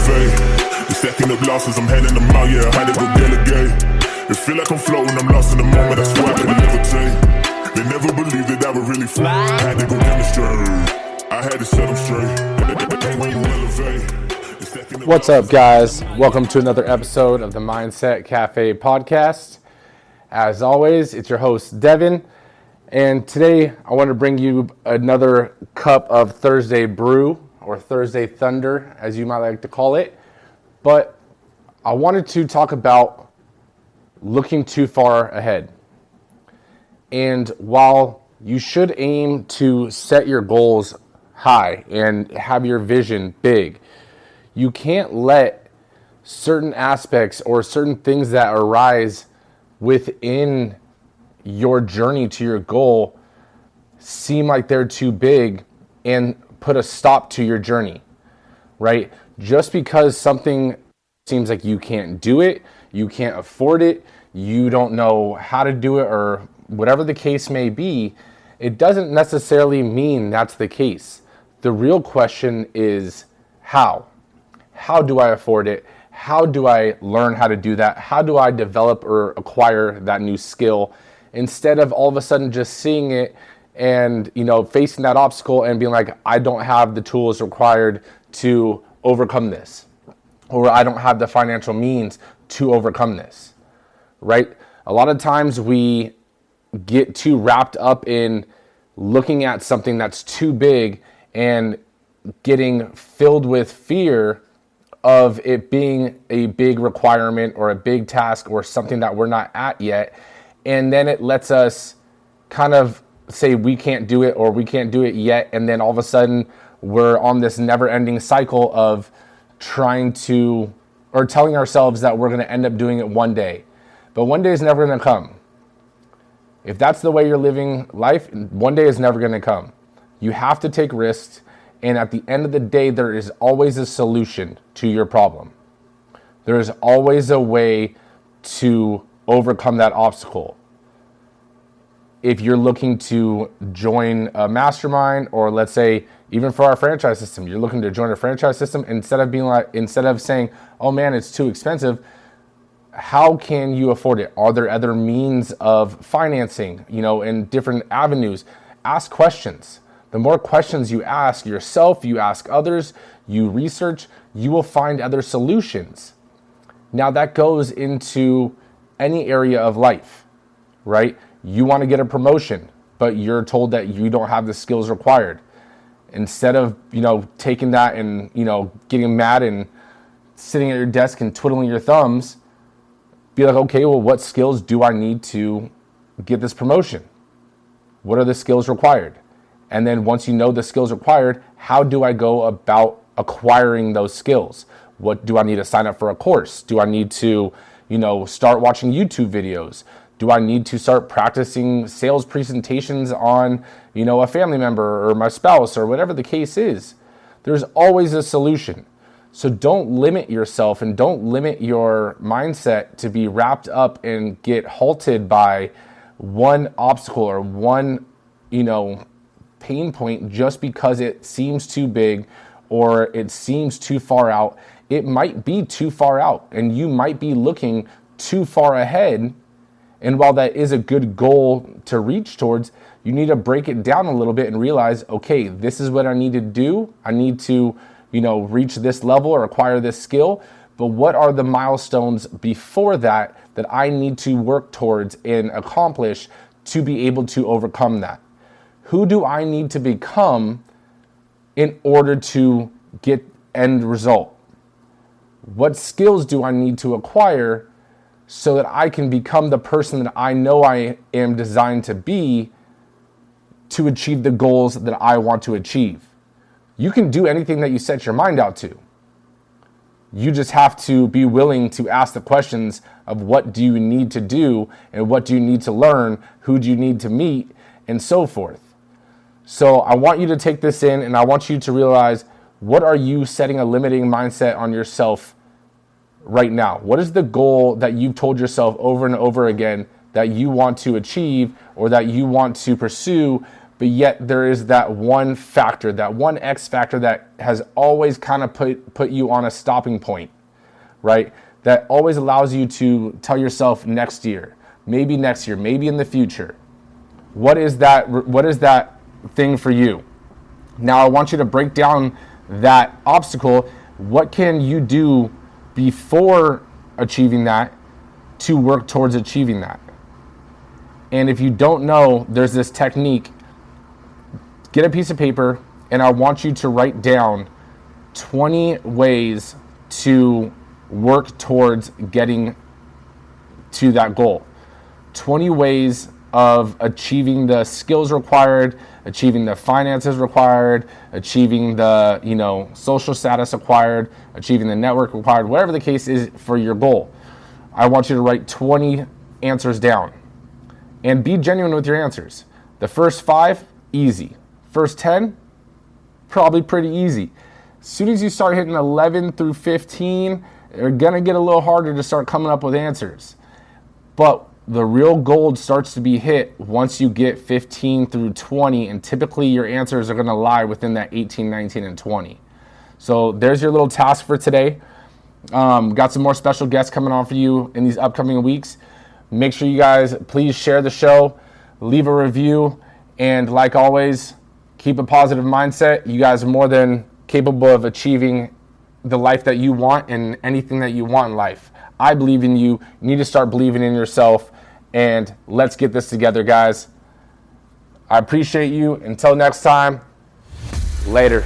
elevate. You're stacking up losses, I'm handing them out, yeah, I had to go delegate. It feel like I'm floating, I'm lost in the moment, I swear I couldn't levitate. They never believed that I would really fly, I had to go demonstrate. I had to set them straight. When you elevate. What's up, guys? Welcome to another episode of the Mindset Cafe podcast. As always, it's your host, Devan. And today I want to bring you another cup of Thursday brew, or Thursday Thunder, as you might like to call it. But I wanted to talk about looking too far ahead. And while you should aim to set your goals high and have your vision big, you can't let certain aspects or certain things that arise within your journey to your goal seem like they're too big and put a stop to your journey, right? Just because something seems like you can't do it, you can't afford it, you don't know how to do it, or whatever the case may be, it doesn't necessarily mean that's the case. The real question is how? How do I afford it? How do I learn how to do that? How do I develop or acquire that new skill instead of all of a sudden just seeing it and, facing that obstacle and being like, I don't have the tools required to overcome this, or I don't have the financial means to overcome this, right? A lot of times we get too wrapped up in looking at something that's too big and getting filled with fear of it being a big requirement or a big task or something that we're not at yet. And then it lets us kind of say we can't do it or we can't do it yet. And then all of a sudden we're on this never ending cycle of trying to, or telling ourselves that we're going to end up doing it one day. But one day is never going to come. If that's the way you're living life, one day is never going to come. You have to take risks. And at the end of the day, there is always a solution to your problem. There is always a way to overcome that obstacle. If you're looking to join a mastermind, or let's say even for our franchise system, you're looking to join a franchise system, instead of saying, oh man, it's too expensive, how can you afford it? Are there other means of financing, in different avenues? Ask questions. The more questions you ask yourself, you ask others, you research, you will find other solutions. Now that goes into any area of life, right? You want to get a promotion, but you're told that you don't have the skills required. Instead of, taking that and, getting mad and sitting at your desk and twiddling your thumbs, be like, okay, well, what skills do I need to get this promotion? What are the skills required? And then once you know the skills required, how do I go about acquiring those skills? What do I need to sign up for a course? Do I need to, start watching YouTube videos? Do I need to start practicing sales presentations on, a family member or my spouse or whatever the case is? There's always a solution. So don't limit yourself and don't limit your mindset to be wrapped up and get halted by one obstacle or one, pain point just because it seems too big or it seems too far out. It might be too far out and you might be looking too far ahead. And while that is a good goal to reach towards, you need to break it down a little bit and realize, okay, this is what I need to do. I need to, reach this level or acquire this skill. But what are the milestones before that I need to work towards and accomplish to be able to overcome that? Who do I need to become in order to get end result? What skills do I need to acquire so that I can become the person that I know I am designed to be to achieve the goals that I want to achieve? You can do anything that you set your mind out to. You just have to be willing to ask the questions of what do you need to do and what do you need to learn, who do you need to meet, and so forth. So I want you to take this in and I want you to realize, what are you setting a limiting mindset on yourself right now? What is the goal that you've told yourself over and over again that you want to achieve or that you want to pursue, but yet there is that one factor, that one X factor that has always kind of put you on a stopping point, right? That always allows you to tell yourself next year, maybe in the future. What is that thing for you? Now I want you to break down that obstacle. What can you do before achieving that to work towards achieving that? And if you don't know, there's this technique. Get a piece of paper, and I want you to write down 20 ways to work towards getting to that goal. 20 ways of achieving the skills required, achieving the finances required, achieving the social status required, achieving the network required, whatever the case is for your goal. I want you to write 20 answers down and be genuine with your answers. The first 5, easy. First 10, probably pretty easy. As soon as you start hitting 11 through 15, they're gonna get a little harder to start coming up with answers. But the real gold starts to be hit once you get 15 through 20, and typically your answers are gonna lie within that 18, 19, and 20. So there's your little task for today. Got some more special guests coming on for you in these upcoming weeks. Make sure you guys please share the show, leave a review, and like always, keep a positive mindset. You guys are more than capable of achieving the life that you want and anything that you want in life. I believe in you. You need to start believing in yourself, and let's get this together, guys. I appreciate you. Until next time, later.